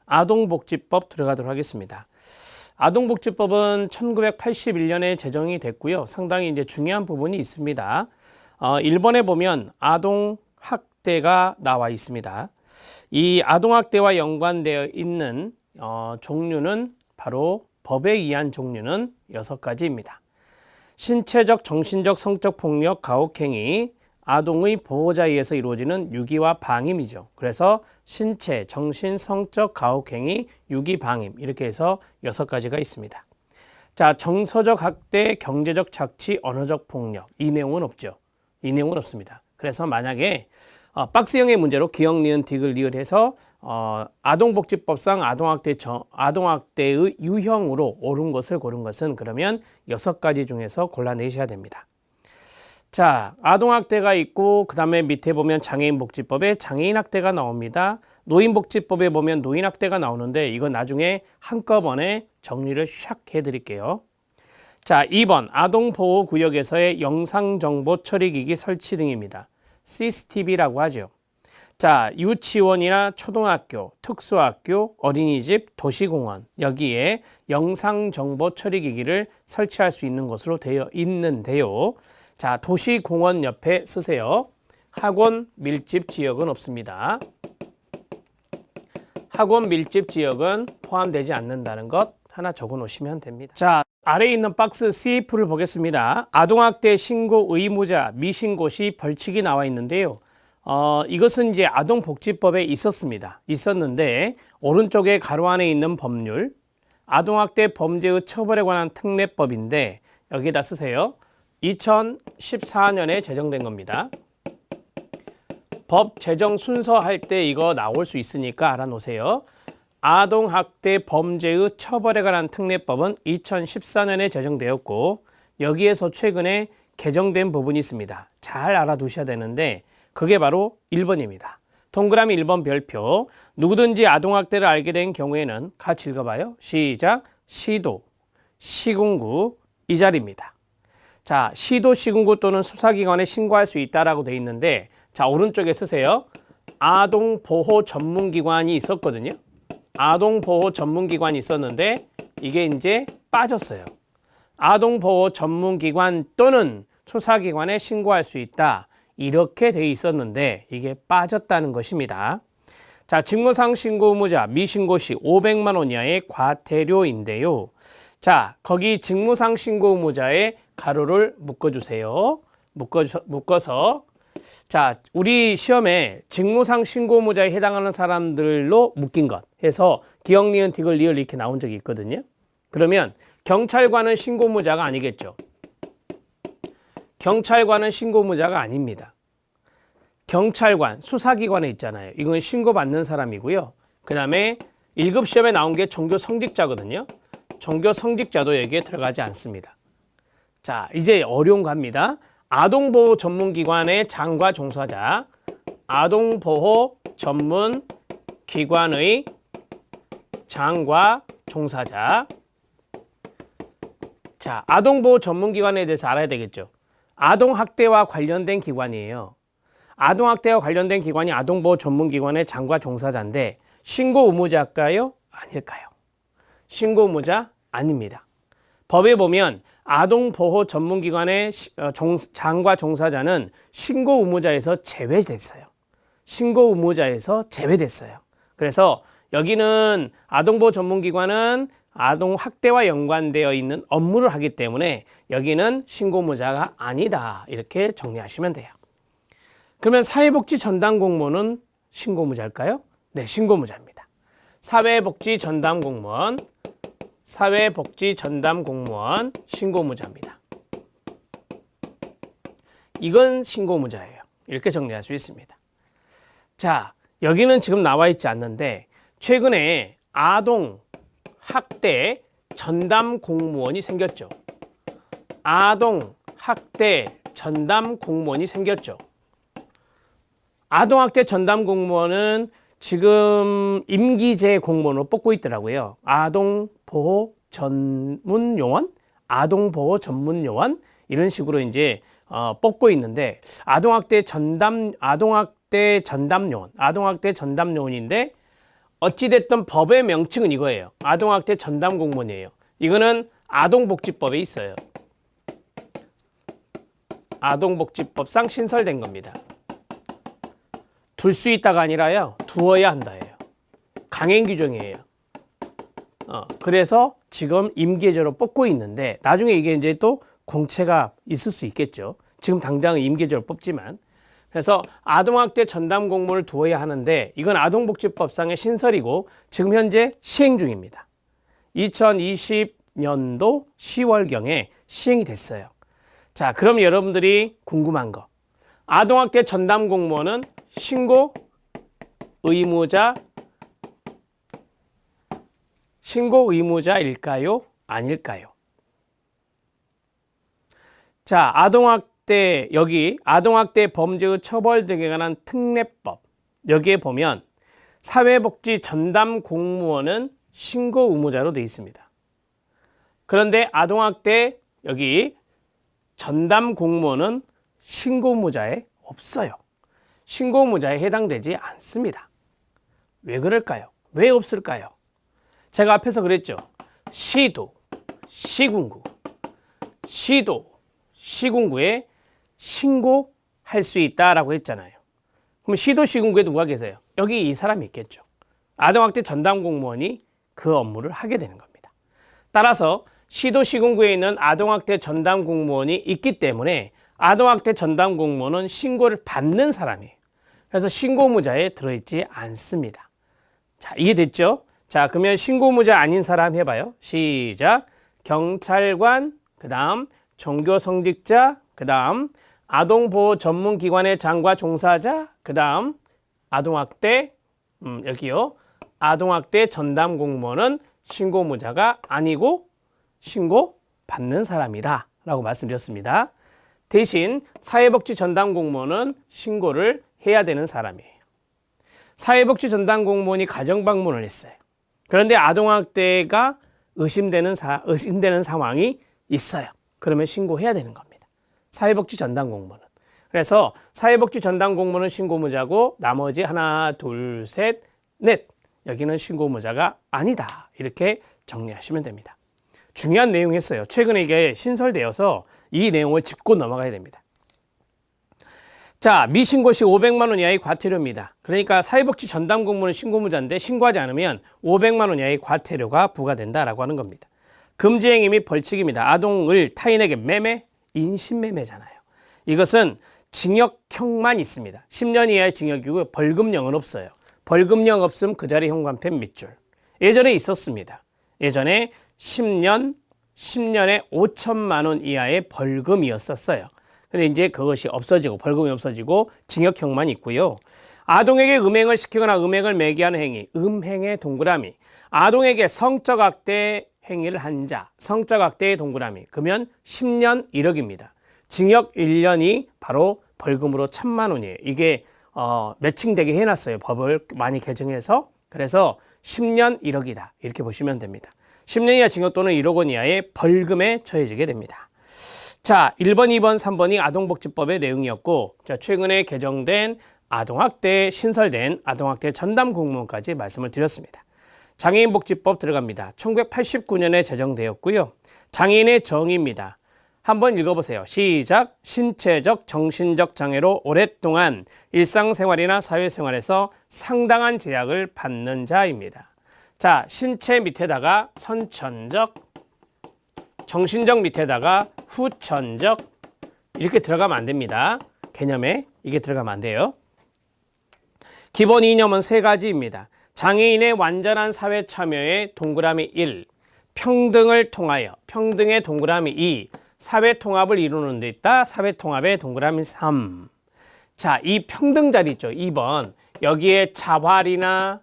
아동복지법 들어가도록 하겠습니다. 아동복지법은 1981년에 제정이 됐고요. 상당히 이제 중요한 부분이 있습니다. 1번에 보면 아동학대가 나와 있습니다. 이 아동학대와 연관되어 있는 종류는 바로 법에 의한 종류는 6가지입니다. 신체적, 정신적, 성적 폭력, 가혹행위, 아동의 보호자에 의해서 이루어지는 유기와 방임이죠. 그래서 신체, 정신, 성적, 가혹행위, 유기, 방임 이렇게 해서 6가지가 있습니다. 자, 정서적 학대, 경제적 착취, 언어적 폭력 이 내용은 없죠. 이 내용은 없습니다. 그래서 만약에 박스형의 문제로 기역, 니은, 디귿, 리을 해서 아동복지법상 아동학대의 유형으로 옳은 것을 고른 것은 그러면 6가지 중에서 골라내셔야 됩니다. 자, 아동학대가 있고 그 다음에 밑에 보면 장애인복지법에 장애인학대가 나옵니다. 노인복지법에 보면 노인학대가 나오는데 이건 나중에 한꺼번에 정리를 샥 해드릴게요. 자, 2번 아동보호구역에서의 영상정보 처리기기 설치 등입니다. CCTV라고 하죠. 자, 유치원이나 초등학교, 특수학교, 어린이집, 도시공원 여기에 영상정보 처리기기를 설치할 수 있는 것으로 되어 있는데요. 자, 도시공원 옆에 쓰세요. 학원 밀집 지역은 없습니다. 학원 밀집 지역은 포함되지 않는다는 것 하나 적어 놓으시면 됩니다. 자, 아래에 있는 박스 CF를 보겠습니다. 아동학대 신고 의무자 미신고 시 벌칙이 나와 있는데요. 이것은 이제 아동복지법에 있었는데 오른쪽에 가로 안에 있는 법률 아동학대 범죄의 처벌에 관한 특례법인데 여기에다 쓰세요. 2014년에 제정된 겁니다. 법 제정 순서 할 때 이거 나올 수 있으니까 알아놓으세요. 아동학대 범죄의 처벌에 관한 특례법은 2014년에 제정되었고 여기에서 최근에 개정된 부분이 있습니다. 잘 알아두셔야 되는데 그게 바로 1번입니다. 동그라미 1번 별표. 누구든지 아동학대를 알게 된 경우에는 같이 읽어봐요. 시작. 시도, 시군구 이 자리입니다. 자, 시도, 시군구 또는 수사기관에 신고할 수 있다라고 돼 있는데 자, 오른쪽에 쓰세요. 아동보호 전문기관이 있었거든요. 아동보호 전문기관이 있었는데 이게 이제 빠졌어요. 아동보호 전문기관 또는 수사기관에 신고할 수 있다. 이렇게 돼 있었는데 이게 빠졌다는 것입니다. 자, 직무상 신고 의무자 미신고 시 500만 원 이하의 과태료인데요. 자, 거기 직무상 신고 의무자에 가로를 묶어주세요. 묶어서 자, 우리 시험에 직무상 신고 의무자에 해당하는 사람들로 묶인 것 해서 기역, 니은, 디귿, 리을 이렇게 나온 적이 있거든요. 그러면 경찰관은 신고 의무자가 아니겠죠. 경찰관은 신고 의무자가 아닙니다. 경찰관, 수사기관에 있잖아요. 이건 신고받는 사람이고요. 그 다음에 1급 시험에 나온 게 종교 성직자거든요. 종교 성직자도 여기에 들어가지 않습니다. 자, 이제 어려운 거 합니다. 아동보호 전문기관의 장과 종사자, 아동보호 전문기관의 장과 종사자. 자, 아동보호 전문기관에 대해서 알아야 되겠죠. 아동학대와 관련된 기관이에요. 아동학대와 관련된 기관이 아동보호 전문기관의 장과 종사자인데 신고 의무자일까요? 아닐까요? 신고 의무자 아닙니다. 법에 보면 아동보호 전문기관의 장과 종사자는 신고 의무자에서 제외됐어요. 신고 의무자에서 제외됐어요. 그래서 여기는 아동보호 전문기관은 아동학대와 연관되어 있는 업무를 하기 때문에 여기는 신고 의무자가 아니다. 이렇게 정리하시면 돼요. 그러면 사회복지 전담 공무원은 신고 의무자일까요? 네, 신고 의무자입니다. 사회복지 전담 공무원 신고 의무자입니다. 이건 신고 의무자예요. 이렇게 정리할 수 있습니다. 자, 여기는 지금 나와 있지 않는데 최근에 아동학대 전담 공무원이 생겼죠. 아동학대 전담 공무원이 생겼죠. 아동학대 전담 공무원은 지금 임기제 공무원으로 뽑고 있더라고요. 아동보호 전문요원, 아동보호 전문요원 이런 식으로 이제 뽑고 있는데 아동학대 전담요원인데 어찌됐든 법의 명칭은 이거예요. 아동학대 전담공무원이에요. 이거는 아동복지법에 있어요. 아동복지법상 신설된 겁니다. 둘 수 있다가 아니라요. 두어야 한다예요. 강행 규정이에요. 그래서 지금 임계제로 뽑고 있는데 나중에 이게 이제 또 공채가 있을 수 있겠죠. 지금 당장은 임계제로 뽑지만. 그래서 아동학대 전담 공무원을 두어야 하는데 이건 아동복지법상의 신설이고 지금 현재 시행 중입니다. 2020년도 10월경에 시행이 됐어요. 자, 그럼 여러분들이 궁금한 거. 아동학대 전담 공무원은 신고 의무자일까요? 아닐까요? 자, 여기 아동학대 범죄의 처벌 등에 관한 특례법 여기에 보면 사회복지 전담 공무원은 신고 의무자로 되어 있습니다. 그런데 아동학대 여기 전담 공무원은 신고 의무자에 없어요. 신고 의무자에 해당되지 않습니다. 왜 그럴까요? 왜 없을까요? 제가 앞에서 그랬죠. 시도, 시군구에 신고할 수 있다라고 했잖아요. 그럼 시도, 시군구에 누가 계세요? 여기 이 사람이 있겠죠. 아동학대 전담 공무원이 그 업무를 하게 되는 겁니다. 따라서 시도, 시군구에 있는 아동학대 전담 공무원이 있기 때문에 아동학대 전담 공무원은 신고를 받는 사람이에요. 그래서 신고 의무자에 들어있지 않습니다. 자, 이해됐죠? 자, 그러면 신고 의무자 아닌 사람 해봐요. 시작. 경찰관, 그 다음 종교성직자, 그 다음 아동보호 전문기관의 장과 종사자, 그 다음 아동학대, 여기요. 아동학대 전담 공무원은 신고 의무자가 아니고 신고 받는 사람이다 라고 말씀드렸습니다. 대신 사회복지 전담 공무원은 신고를 해야 되는 사람이에요. 사회복지 전담 공무원이 가정방문을 했어요. 그런데 아동학대가 의심되는 상황이 있어요. 그러면 신고해야 되는 겁니다. 사회복지 전담 공무원은. 그래서 사회복지 전담 공무원은 신고 의무자고 나머지 하나, 둘, 셋, 넷 여기는 신고 의무자가 아니다. 이렇게 정리하시면 됩니다. 중요한 내용이었어요. 최근에 이게 신설되어서 이 내용을 짚고 넘어가야 됩니다. 자, 미신고 시 500만 원 이하의 과태료입니다. 그러니까 사회복지 전담 공무원은 신고 의무자인데 신고하지 않으면 500만 원 이하의 과태료가 부과된다라고 하는 겁니다. 금지행위 및 벌칙입니다. 아동을 타인에게 매매, 인신매매잖아요. 이것은 징역형만 있습니다. 10년 이하의 징역이고 벌금형은 없어요. 벌금형 없음 그 자리 현관펜 밑줄. 예전에 있었습니다. 예전에 10년에 5천만 원 이하의 벌금이었었어요. 근데 이제 그것이 없어지고 벌금이 없어지고 징역형만 있고요. 아동에게 음행을 시키거나 음행을 매개하는 행위, 음행의 동그라미. 아동에게 성적 학대 행위를 한 자, 성적 학대의 동그라미. 그러면 10년 1억입니다. 징역 1년이 바로 벌금으로 1,000만 원이에요. 이게 매칭되게 해놨어요. 법을 많이 개정해서. 그래서 10년 1억이다. 이렇게 보시면 됩니다. 10년 이하 징역 또는 1억 원 이하의 벌금에 처해지게 됩니다. 자, 1번, 2번, 3번이 아동복지법의 내용이었고, 자, 최근에 개정된 신설된 아동학대 전담 공무원까지 말씀을 드렸습니다. 장애인복지법 들어갑니다. 1989년에 제정되었고요. 장애인의 정의입니다. 한번 읽어보세요. 시작. 신체적, 정신적 장애로 오랫동안 일상생활이나 사회생활에서 상당한 제약을 받는 자입니다. 자, 신체 밑에다가 선천적, 정신적 밑에다가 후천적 이렇게 들어가면 안 됩니다. 개념에 이게 들어가면 안 돼요. 기본 이념은 세 가지입니다. 장애인의 완전한 사회 참여에 동그라미 1, 평등을 통하여 평등의 동그라미 2, 사회 통합을 이루는 데 있다. 사회 통합의 동그라미 3. 자, 이 평등 자리 있죠. 2번. 여기에 자활이나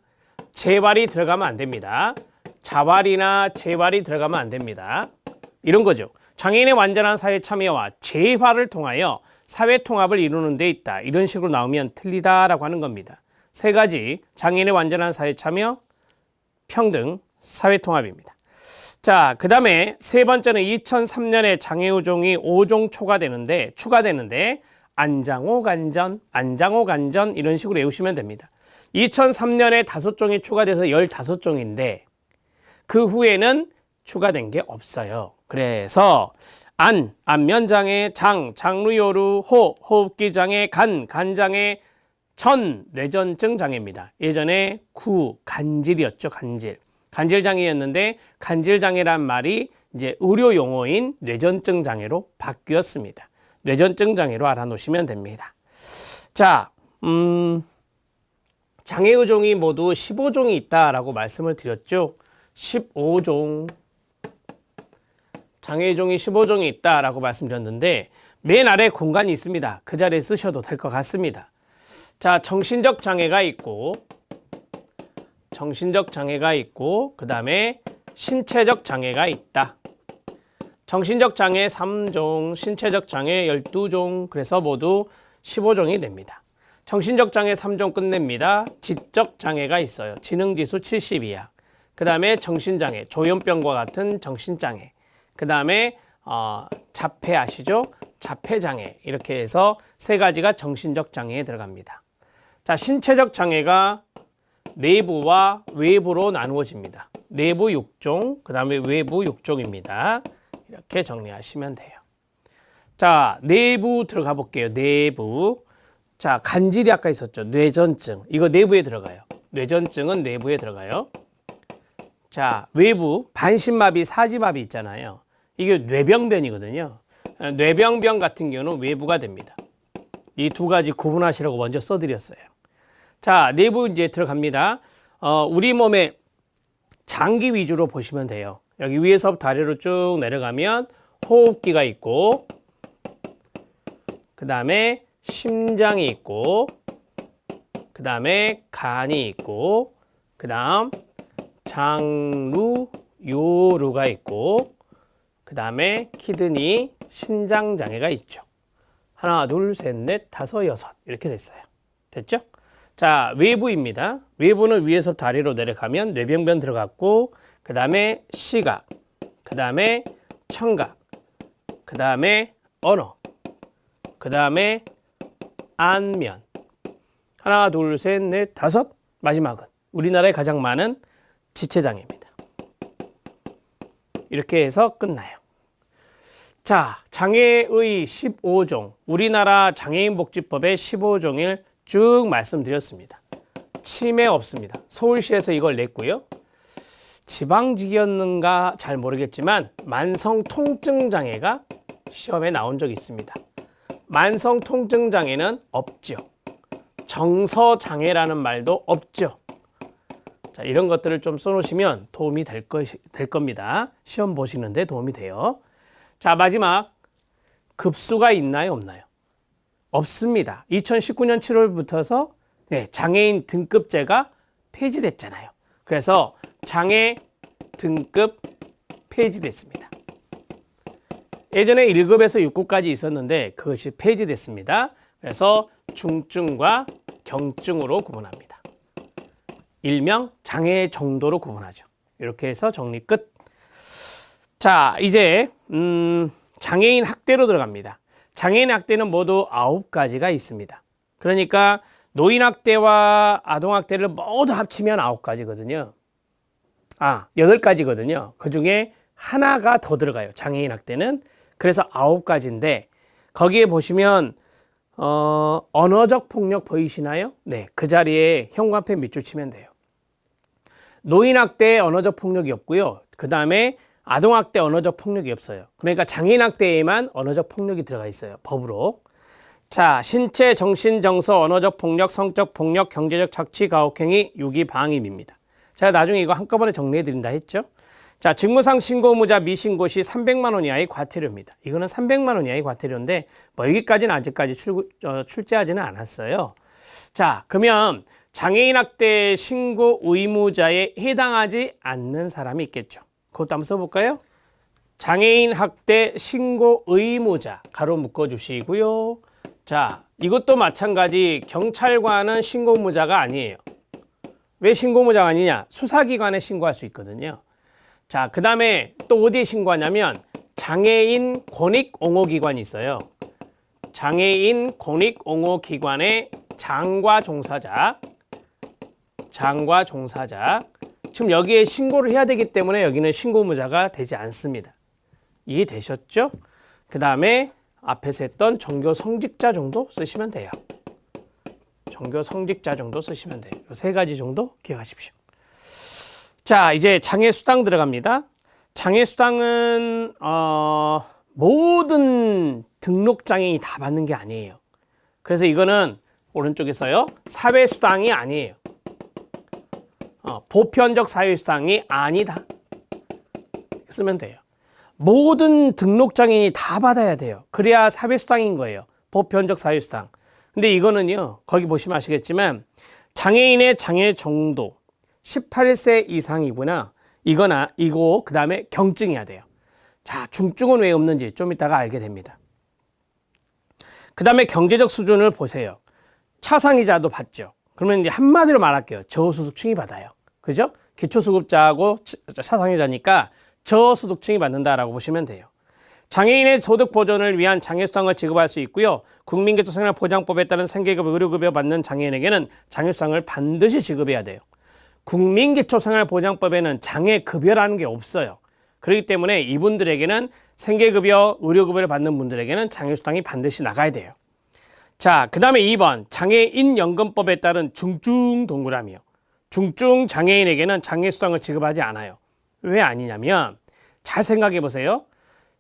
재활이 들어가면 안 됩니다. 자활이나 재활이 들어가면 안 됩니다. 이런 거죠. 장애인의 완전한 사회 참여와 재활을 통하여 사회 통합을 이루는 데 있다. 이런 식으로 나오면 틀리다라고 하는 겁니다. 세 가지 장애인의 완전한 사회 참여, 평등, 사회 통합입니다. 자, 그 다음에 세 번째는 2003년에 장애우종이 5종 추가되는데 안장호 간전 이런 식으로 외우시면 됩니다. 2003년에 5종이 추가돼서 15종인데 그 후에는 추가된 게 없어요. 그래서 안면장애, 장루요루, 호흡기 장애, 간장애, 뇌전증 장애입니다. 예전에 간질이었죠, 간질 장애였는데 간질 장애란 말이 이제 의료 용어인 뇌전증 장애로 바뀌었습니다. 뇌전증 장애로 알아놓으시면 됩니다. 자, 장애 의종이 모두 15종이 있다라고 말씀을 드렸죠. 15종. 장애 의종이 15종이 있다라고 말씀드렸는데 맨 아래 공간이 있습니다. 그 자리에 쓰셔도 될 것 같습니다. 자, 정신적 장애가 있고 그 다음에 신체적 장애가 있다. 정신적 장애 3종, 신체적 장애 12종, 그래서 모두 15종이 됩니다. 정신적 장애 3종 끝냅니다. 지적 장애가 있어요. 지능지수 70 이하. 그 다음에 정신장애, 조현병과 같은 정신장애. 그 다음에 자폐 아시죠? 자폐장애. 이렇게 해서 3가지가 정신적 장애에 들어갑니다. 자, 신체적 장애가 내부와 외부로 나누어집니다. 내부 6종, 그 다음에 외부 6종입니다. 이렇게 정리하시면 돼요. 자, 내부 들어가 볼게요. 내부. 자, 간질이 아까 있었죠. 뇌전증. 이거 내부에 들어가요. 뇌전증은 내부에 들어가요. 자, 외부. 반신마비, 사지마비 있잖아요. 이게 뇌병변이거든요. 뇌병변 같은 경우는 외부가 됩니다. 이 2가지 구분하시라고 먼저 써드렸어요. 자, 내부 이제 들어갑니다. 우리 몸에 장기 위주로 보시면 돼요. 여기 위에서부터 아래로 쭉 내려가면 호흡기가 있고, 그 다음에 심장이 있고, 그 다음에 간이 있고, 그 다음 장루, 요루가 있고, 그 다음에 키드니, 신장장애가 있죠. 하나, 둘, 셋, 넷, 다섯, 여섯 이렇게 됐어요. 됐죠? 자, 외부입니다. 외부는 위에서부터 아래로 내려가면 뇌병변 들어갔고, 그 다음에 시각, 그 다음에 청각, 그 다음에 언어, 그 다음에 안면. 하나, 둘, 셋, 넷, 다섯. 마지막은 우리나라에 가장 많은 지체장애입니다. 이렇게 해서 끝나요. 자, 장애의 15종. 우리나라 장애인복지법의 15종을 쭉 말씀드렸습니다. 치매 없습니다. 서울시에서 이걸 냈고요. 지방직이었는가 잘 모르겠지만 만성 통증 장애가 시험에 나온 적이 있습니다. 만성 통증 장애는 없죠. 정서 장애라는 말도 없죠. 자, 이런 것들을 좀 써놓으시면 도움이 될 겁니다. 시험 보시는데 도움이 돼요. 자, 마지막 급수가 있나요, 없나요? 없습니다. 2019년 7월부터서 장애인 등급제가 폐지됐잖아요. 그래서 장애 등급 폐지됐습니다. 예전에 1급에서 6급까지 있었는데 그것이 폐지됐습니다. 그래서 중증과 경증으로 구분합니다. 일명 장애 정도로 구분하죠. 이렇게 해서 정리 끝. 자, 이제 장애인 학대로 들어갑니다. 장애인 학대는 모두 9가지가 있습니다. 그러니까 노인 학대와 아동 학대를 모두 합치면 9가지거든요. 8가지거든요. 그 중에 하나가 더 들어가요. 장애인 학대는. 그래서 9가지인데 거기에 보시면 언어적 폭력 보이시나요? 네, 그 자리에 형광펜 밑줄 치면 돼요. 노인 학대에 언어적 폭력이 없고요. 그 다음에 아동학대 언어적 폭력이 없어요. 그러니까 장애인학대에만 언어적 폭력이 들어가 있어요. 법으로. 자, 신체, 정신, 정서, 언어적 폭력, 성적 폭력, 경제적 착취, 가혹행위, 유기, 방임입니다. 제가 나중에 이거 한꺼번에 정리해 드린다 했죠. 자, 직무상 신고 의무자 미신고 시 300만 원 이하의 과태료입니다. 이거는 300만 원 이하의 과태료인데 여기까지는 아직까지 출제하지는 않았어요. 자, 그러면 장애인 학대 신고 의무자에 해당하지 않는 사람이 있겠죠. 그것도 한번 써볼까요? 장애인 학대 신고 의무자 가로 묶어주시고요. 자, 이것도 마찬가지 경찰관은 신고 의무자가 아니에요. 왜 신고 의무자가 아니냐? 수사기관에 신고할 수 있거든요. 자, 그 다음에 또 어디에 신고하냐면 장애인 권익옹호기관이 있어요. 장애인 권익옹호기관의 장과 종사자, 장과 종사자. 지금 여기에 신고를 해야 되기 때문에 여기는 신고무자가 되지 않습니다. 이해되셨죠? 그 다음에 앞에서 했던 종교 성직자 정도 쓰시면 돼요. 종교 성직자 정도 쓰시면 돼요. 이 세 가지 정도 기억하십시오. 자, 이제 장애수당 들어갑니다. 장애수당은 모든 등록장애인이 다 받는 게 아니에요. 그래서 이거는 오른쪽에서요, 사회수당이 아니에요. 보편적 사회수당이 아니다. 쓰면 돼요. 모든 등록장애인이 다 받아야 돼요. 그래야 사회수당인 거예요. 보편적 사회수당. 근데 이거는요, 거기 보시면 아시겠지만 장애인의 장애 정도 18세 이상이구나. 이거나 이거 그 다음에 경증해야 돼요. 자, 중증은 왜 없는지 좀 이따가 알게 됩니다. 그 다음에 경제적 수준을 보세요. 차상위자도 받죠. 그러면 이제 한마디로 말할게요. 저소득층이 받아요. 그죠? 기초수급자하고 차상위자니까 저소득층이 받는다라고 보시면 돼요. 장애인의 소득 보전을 위한 장애수당을 지급할 수 있고요. 국민기초생활보장법에 따른 생계급 의료급여 받는 장애인에게는 장애수당을 반드시 지급해야 돼요. 국민기초생활보장법에는 장애급여라는 게 없어요. 그렇기 때문에 이분들에게는 생계급여, 의료급여를 받는 분들에게는 장애수당이 반드시 나가야 돼요. 자, 그 다음에 2번 장애인연금법에 따른 중증 동그라미요. 중증 장애인에게는 장애수당을 지급하지 않아요. 왜 아니냐면 잘 생각해 보세요.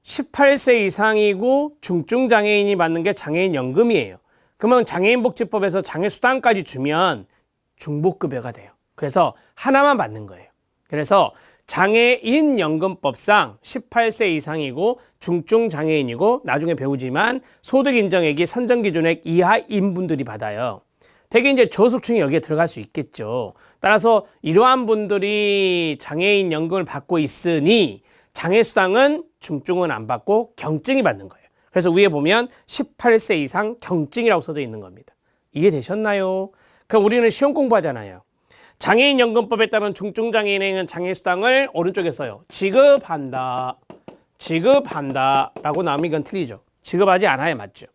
18세 이상이고 중증 장애인이 받는 게 장애인연금이에요. 그러면 장애인복지법에서 장애수당까지 주면 중복급여가 돼요. 그래서 하나만 받는 거예요. 그래서 장애인연금법상 18세 이상이고 중증 장애인이고 나중에 배우지만 소득인정액이 선정기준액 이하인 분들이 받아요. 되게 이제 저소득층이 여기에 들어갈 수 있겠죠. 따라서 이러한 분들이 장애인연금을 받고 있으니 장애수당은 중증은 안 받고 경증이 받는 거예요. 그래서 위에 보면 18세 이상 경증이라고 써져 있는 겁니다. 이해되셨나요? 그럼 우리는 시험 공부하잖아요. 장애인연금법에 따른 중증장애인에게는 장애수당을 오른쪽에 써요. 지급한다. 지급한다 라고 나오면 이건 틀리죠. 지급하지 않아야 맞죠.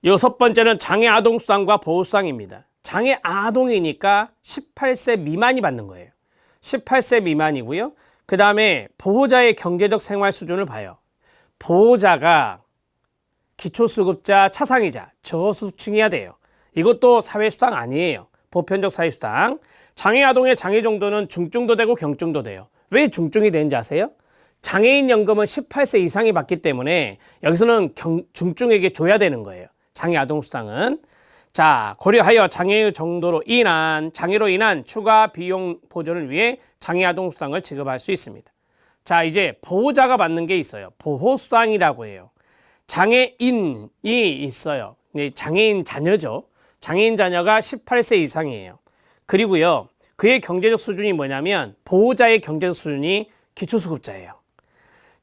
6번째는 장애아동수당과 보호수당입니다. 장애아동이니까 18세 미만이 받는 거예요. 18세 미만이고요. 그 다음에 보호자의 경제적 생활 수준을 봐요. 보호자가 기초수급자, 차상위자, 저소득층이어야 돼요. 이것도 사회수당 아니에요. 보편적 사회수당. 장애아동의 장애 정도는 중증도 되고 경증도 돼요. 왜 중증이 되는지 아세요? 장애인연금은 18세 이상이 받기 때문에 여기서는 중증에게 줘야 되는 거예요. 장애아동수당은. 자, 고려하여 장애 정도로 장애로 인한 추가 비용 보전을 위해 장애아동수당을 지급할 수 있습니다. 자, 이제 보호자가 받는 게 있어요. 보호수당이라고 해요. 장애인이 있어요. 장애인 자녀죠. 장애인 자녀가 18세 이상이에요. 그리고요, 그의 경제적 수준이 뭐냐면 보호자의 경제적 수준이 기초수급자예요.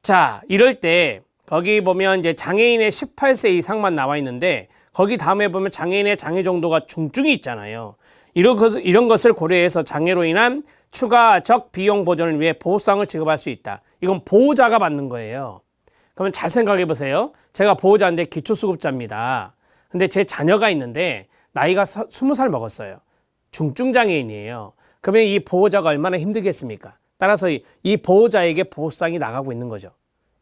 자, 이럴 때 거기 보면 이제 장애인의 18세 이상만 나와 있는데 거기 다음에 보면 장애인의 장애 정도가 중증이 있잖아요. 이런 것을 고려해서 장애로 인한 추가적 비용 보전을 위해 보호수당을 지급할 수 있다. 이건 보호자가 받는 거예요. 그러면 잘 생각해 보세요. 제가 보호자인데 기초수급자입니다. 근데 제 자녀가 있는데 나이가 20살 먹었어요. 중증장애인이에요. 그러면 이 보호자가 얼마나 힘들겠습니까? 따라서 이 보호자에게 보호수당이 나가고 있는 거죠.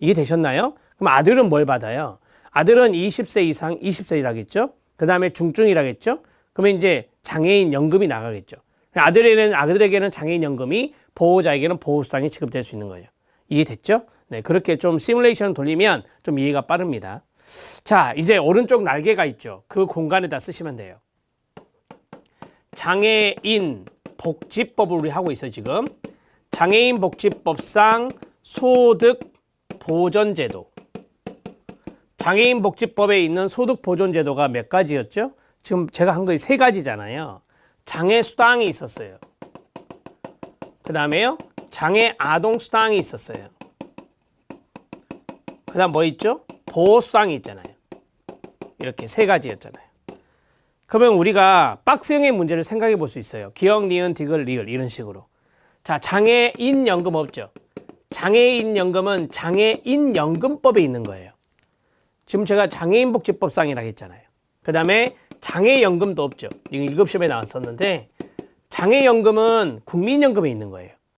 이해되셨나요? 그럼 아들은 뭘 받아요? 아들은 20세 이상 20세라겠죠? 그 다음에 중증이라겠죠? 그러면 이제 장애인 연금이 나가겠죠. 아들에게는 장애인 연금이, 보호자에게는 보호수당이 지급될 수 있는 거죠. 이해됐죠? 네, 그렇게 좀 시뮬레이션 돌리면 좀 이해가 빠릅니다. 자, 이제 오른쪽 날개가 있죠. 그 공간에다 쓰시면 돼요. 장애인 복지법을 우리 하고 있어요, 지금. 장애인 복지법상 소득 보전제도. 장애인 복지법에 있는 소득 보전제도가 몇 가지였죠? 지금 제가 한 거에 3가지잖아요. 장애수당이 있었어요. 그 다음에요, 장애아동수당이 있었어요. 그 다음 뭐 있죠? 보호수당이 있잖아요. 이렇게 3가지였잖아요. 그러면 우리가 박스형의 문제를 생각해 볼 수 있어요. 기역, 니은, 디귿, 리을 이런 식으로. 자, 장애인연금 없죠? 장애인연금은 장애인연금법에 있는 거예요. 지금 제가 장애인복지법상이라고 했잖아요. 그 다음에 장애연금도 없죠. 이거 1급 시험에 나왔었는데 장애연금은 국민연금에 있는 거예요.